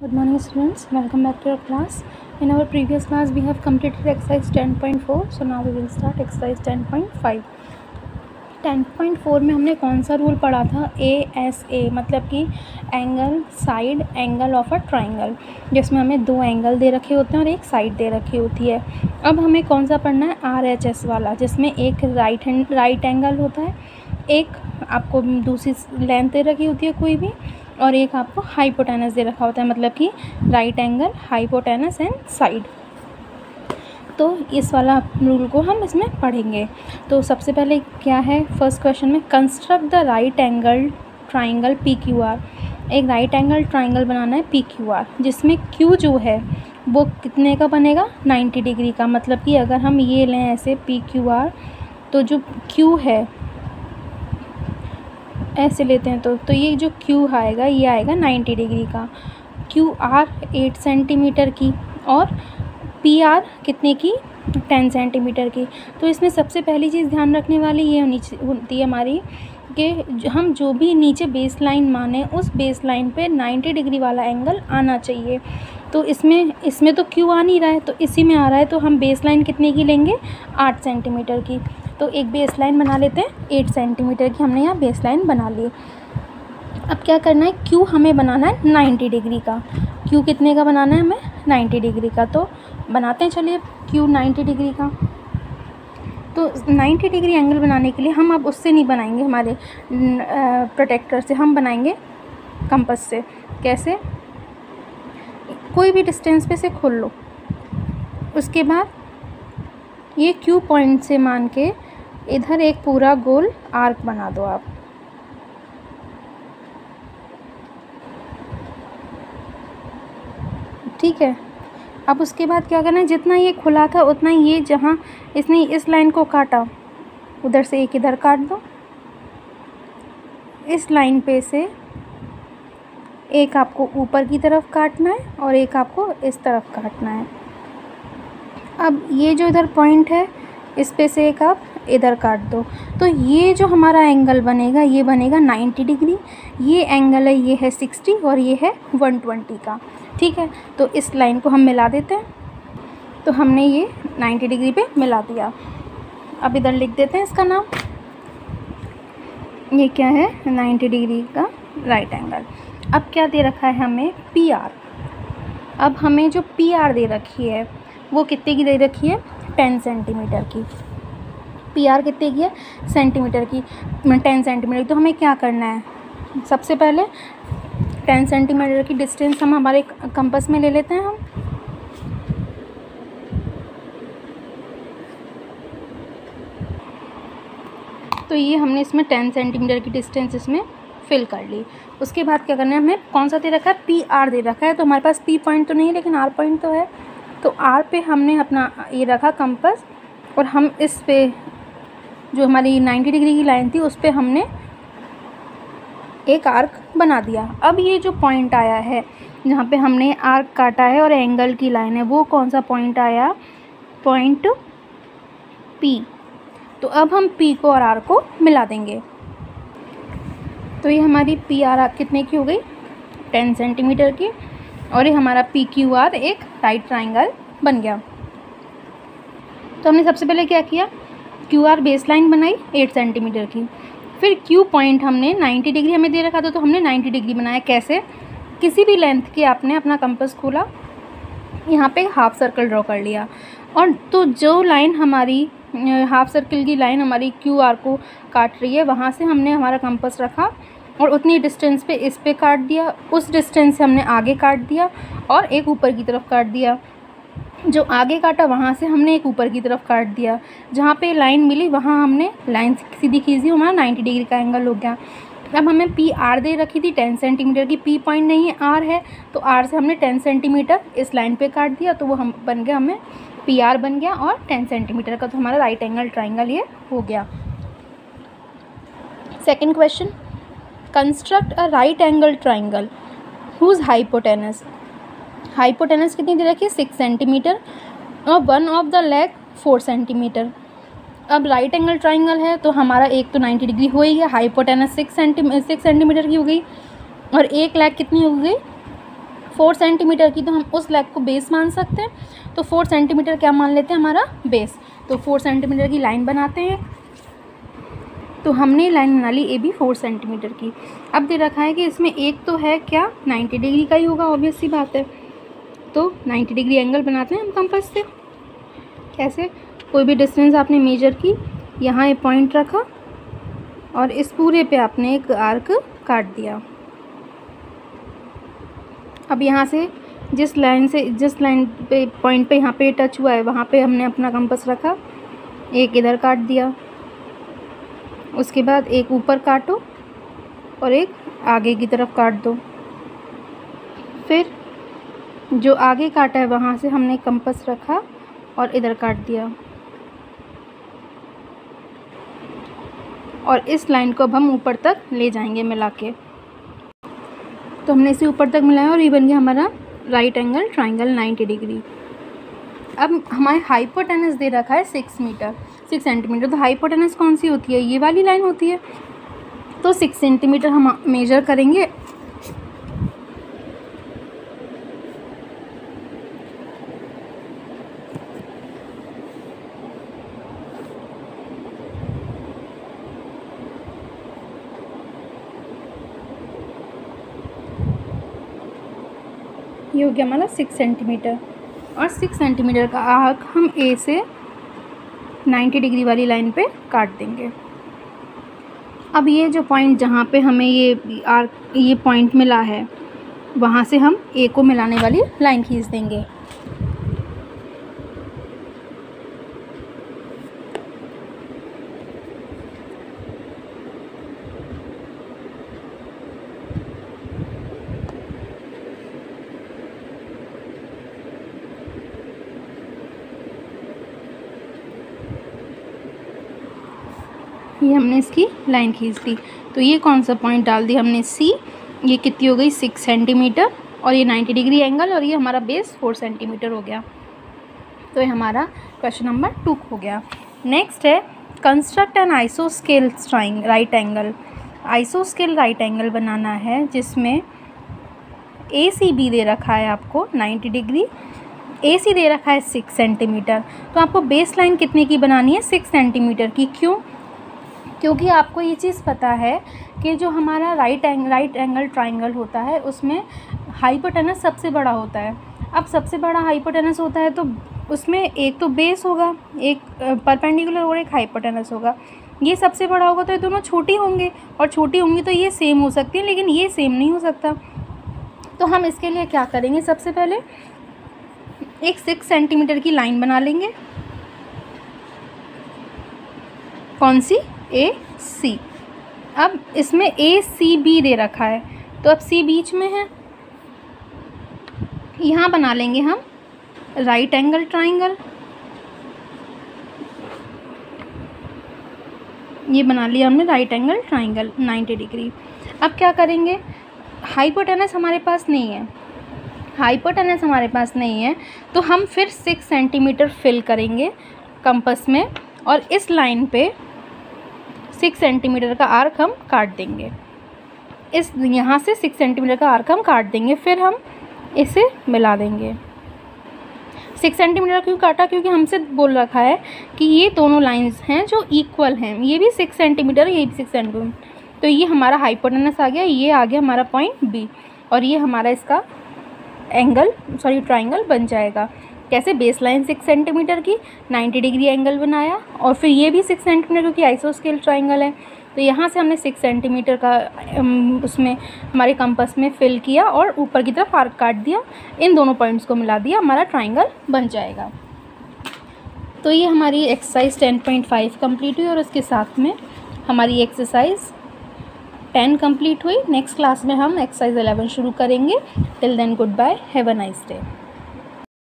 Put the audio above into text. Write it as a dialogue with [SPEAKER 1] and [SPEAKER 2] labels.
[SPEAKER 1] Good morning students, welcome back to our class. In our previous class we have completed exercise 10.4. So now we will start exercise 10.5. 10.4 में हमने कौन सा rule पढ़ा था? ASA मतलब कि angle side angle of a triangle, जिसमें हमें दो एंगल दे रखे होते हैं और एक साइड दे रखी होती है। अब हमें कौन सा पढ़ना है? RHS वाला, जिसमें एक राइट एंगल होता है, एक आपको दूसरी लेंथ दे रखी होती है कोई भी, और एक आपको हाइपोटेनस दे रखा होता है, मतलब कि right angle, hypotenuse and side. तो इस वाला रूल को हम इसमें पढ़ेंगे। तो सबसे पहले क्या है, फर्स्ट क्वेश्चन में construct the right angle triangle PQR। एक राइट एंगल ट्राइंगल बनाना है PQR, जिसमें Q जो है वो कितने का बनेगा? 90 डिग्री का। मतलब कि अगर हम ये लें ऐसे PQR, तो जो Q है ऐसे लेते हैं तो ये जो Q आएगा ये आएगा 90 डिग्री का। QR 8 सेंटीमीटर की और PR कितने की? 10 सेंटीमीटर की। तो इसमें सबसे पहली चीज़ ध्यान रखने वाली ये होती है हमारी कि हम जो भी नीचे बेस लाइन माने उस बेस लाइन पे 90 डिग्री वाला एंगल आना चाहिए। तो इसमें तो Q आ नहीं रहा है, तो इसी में आ रहा है, तो हम बेस लाइन कितने की लेंगे? 8 सेंटीमीटर की। तो एक बेस लाइन बना लेते हैं 8 सेंटीमीटर की। हमने यहाँ बेस लाइन बना ली। अब क्या करना है? Q हमें बनाना है 90 डिग्री का। Q कितने का बनाना है हमें? 90 डिग्री का। तो बनाते हैं, चलिए Q 90 डिग्री का। तो 90 डिग्री एंगल बनाने के लिए हम अब उससे नहीं बनाएंगे, हमारे प्रोटेक्टर से हम बनाएंगे कंपास से। कैसे? कोई भी डिस्टेंस पे से खोल लो, उसके बाद ये Q पॉइंट से मान के इधर एक पूरा गोल आर्क बना दो आप। ठीक है। अब उसके बाद क्या करना है? जितना ये खुला था उतना ये, जहाँ इसने इस लाइन को काटा उधर से एक इधर काट दो। इस लाइन पे से एक आपको ऊपर की तरफ काटना है और एक आपको इस तरफ काटना है। अब ये जो इधर पॉइंट है इस पे से एक आप इधर काट दो। तो ये जो हमारा एंगल बनेगा ये बनेगा 90 डिग्री। ये एंगल है, ये है 60 और ये है 120 का। ठीक है। तो इस लाइन को हम मिला देते हैं। तो हमने ये 90 डिग्री पे मिला दिया। अब इधर लिख देते हैं इसका नाम। ये क्या है? 90 डिग्री का राइट एंगल। अब क्या दे रखा है हमें? PR। अब हमें जो PR दे रखी है वो कितने की दे रखी है? 10 सेंटीमीटर की। PR कितने की है? सेंटीमीटर की, 10 सेंटीमीटर की। तो हमें क्या करना है? सबसे पहले 10 सेंटीमीटर की डिस्टेंस हम हमारे कंपास में ले लेते हैं हम। तो ये हमने इसमें 10 सेंटीमीटर की डिस्टेंस इसमें फिल कर ली। उसके बाद क्या करना है? हमें कौन सा दे रखा है? PR दे रखा है। तो हमारे पास P पॉइंट तो नहीं है, लेकिन R पॉइंट तो है। तो R पे हमने अपना ये रखा कंपास, और हम इस पे जो हमारी 90 डिग्री की लाइन थी उस पे हमने एक आर्क बना दिया। अब ये जो पॉइंट आया है जहाँ पे हमने आर्क काटा है और एंगल की लाइन है, वो कौन सा पॉइंट आया? Point P। तो अब हम P को और R को मिला देंगे। तो ये हमारी PR कितने की हो गई? 10 सेंटीमीटर की। और ये हमारा PQR एक राइट ट्राइंगल बन गया। तो हमने सबसे पहले क्या किया? QR बेस लाइन बनाई 8 सेंटीमीटर की। फिर Q पॉइंट हमने 90 डिग्री हमें दे रखा था, तो हमने 90 डिग्री बनाया। कैसे? किसी भी लेंथ की आपने अपना कंपास खोला, यहाँ पे हाफ सर्कल ड्रॉ कर लिया, और तो जो लाइन हमारी हाफ सर्कल की लाइन हमारी QR को काट रही है वहाँ से हमने हमारा कंपास रखा और उतनी डिस्टेंस पे इस पे काट दिया। उस डिस्टेंस से हमने आगे काट दिया और एक ऊपर की तरफ काट दिया। जो आगे काटा वहाँ से हमने एक ऊपर की तरफ काट दिया। जहाँ पे लाइन मिली वहाँ हमने लाइन सीधी खींची, हमारा 90 डिग्री का एंगल हो गया। अब हमें PR दे रखी थी 10 सेंटीमीटर की। P पॉइंट नहीं है, R है, तो R से हमने 10 सेंटीमीटर इस लाइन पे काट दिया। तो वो हम बन गया, हमें PR बन गया और 10 सेंटीमीटर का। तो हमारा राइट एंगल ट्राइंगल ये हो गया। Second question, construct a right angle triangle whose hypotenuse. Hypotenuse कितनी दे रखी है? 6 सेंटीमीटर और one of the leg 4 centimetre. अब राइट एंगल ट्राइंगल है तो हमारा एक तो 90 डिग्री हो ही गया, हाइपोटेनस 6 सेंटीमीटर की हो गई, और एक लेग कितनी हो गई? 4 सेंटीमीटर की, तो हम उस लेग को बेस मान सकते हैं। तो 4 सेंटीमीटर क्या मान लेते हैं हमारा बेस। तो 4 सेंटीमीटर की लाइन बनाते हैं। तो हमने लाइन बना ली ए बी 4 सेंटीमीटर की। अब दे रखा है कि इसमें एक तो है क्या 90 डिग्री का ही होगा, ऑब्वियस सी बात है। तो 90 डिग्री एंगल बनाते हैं हम कंपास से। कैसे, कोई भी डिस्टेंस आपने मेजर की, यहाँ ये पॉइंट रखा और इस पूरे पे आपने एक आर्क काट दिया। अब यहाँ से जिस लाइन पे पॉइंट पे यहाँ पे टच हुआ है वहाँ पे हमने अपना कंपास रखा, एक इधर काट दिया, उसके बाद एक ऊपर काटो और एक आगे की तरफ काट दो। फिर जो आगे काटा है वहाँ से हमने कंपास रखा और इधर काट दिया, और इस लाइन को अब हम ऊपर तक ले जाएंगे मिला के। तो हमने इसे ऊपर तक मिलाया और ये बन गया हमारा राइट एंगल ट्राइंगल 90 डिग्री। अब हमारे हाइपोटेनस दे रखा है 6 सेंटीमीटर। तो हाइपोटेनस कौन सी होती है, ये वाली लाइन होती है। तो 6 सेंटीमीटर हम मेजर करेंगे। ये हो गया हमारा 6 सेंटीमीटर। और 6 सेंटीमीटर का आर्क हम ए से 90 डिग्री वाली लाइन पे काट देंगे। अब ये जो पॉइंट जहाँ पे हमें ये पॉइंट मिला है वहाँ से हम ए को मिलाने वाली लाइन खींच देंगे। ये हमने इसकी लाइन खींच दी। तो ये कौन सा पॉइंट डाल दिया हमने सी। ये कितनी हो गई 6 सेंटीमीटर, और ये 90 डिग्री एंगल, और ये हमारा बेस 4 सेंटीमीटर हो गया। तो ये हमारा क्वेश्चन नंबर 2 हो गया। नेक्स्ट है कंस्ट्रक्ट एन आइसोस्केल राइट एंगल। आइसोस्केल राइट एंगल बनाना है जिसमें ए सी बी दे रखा है आपको 90 डिग्री, ए सी दे रखा है 6 सेंटीमीटर। तो आपको बेस लाइन कितने की बनानी है, 6 सेंटीमीटर की। क्यों? क्योंकि आपको ये चीज़ पता है कि जो हमारा राइट एंगल ट्राइंगल होता है उसमें हाइपोटेनस सबसे बड़ा होता है। अब सबसे बड़ा हाइपोटेनस होता है तो उसमें एक तो बेस होगा, एक परपेंडिकुलर और एक हाइपोटेनस होगा। ये सबसे बड़ा होगा तो ये दोनों छोटी होंगे, और छोटी होंगी तो ये सेम हो सकती है, लेकिन ये सेम नहीं हो सकता। तो हम इसके लिए क्या करेंगे, सबसे पहले एक 6 सेंटीमीटर की लाइन बना लेंगे। कौन सी, ए सी। अब इसमें ए सी बी दे रखा है, तो अब सी बीच में है, यहाँ बना लेंगे हम राइट एंगल ट्राइंगल। ये बना लिया हमने राइट एंगल ट्राइंगल 90 डिग्री। अब क्या करेंगे, हाइपोटेनस हमारे पास नहीं है, हाइपोटेनस हमारे पास नहीं है तो हम फिर 6 सेंटीमीटर फिल करेंगे कंपास में, और इस लाइन पे 6 सेंटीमीटर का आर्क हम काट देंगे। इस यहाँ से 6 सेंटीमीटर का आर्क हम काट देंगे, फिर हम इसे मिला देंगे। 6 सेंटीमीटर क्यों काटा, क्योंकि हमसे बोल रखा है कि ये दोनों लाइंस हैं जो इक्वल हैं, ये भी 6 सेंटीमीटर, ये भी 6 सेंटीमीटर। तो ये हमारा हाइपोटेनस आ गया, ये आ गया हमारा पॉइंट बी, और ये हमारा इसका ट्राइंगल बन जाएगा। कैसे, बेस लाइन 6 सेंटीमीटर की, 90 डिग्री एंगल बनाया, और फिर ये भी 6 सेंटीमीटर क्योंकि आइसोस्केल ट्राइंगल है। तो यहाँ से हमने 6 सेंटीमीटर का उसमें हमारे कंपास में फिल किया और ऊपर की तरफ आर्क काट दिया, इन दोनों पॉइंट्स को मिला दिया, हमारा ट्राइंगल बन जाएगा। तो ये हमारी एक्सरसाइज 10.5 कंप्लीट हुई, और उसके साथ में हमारी एक्सरसाइज 10 कंप्लीट हुई। नेक्स्ट क्लास में हम एक्सरसाइज 11 शुरू करेंगे। Till then goodbye, have a nice day.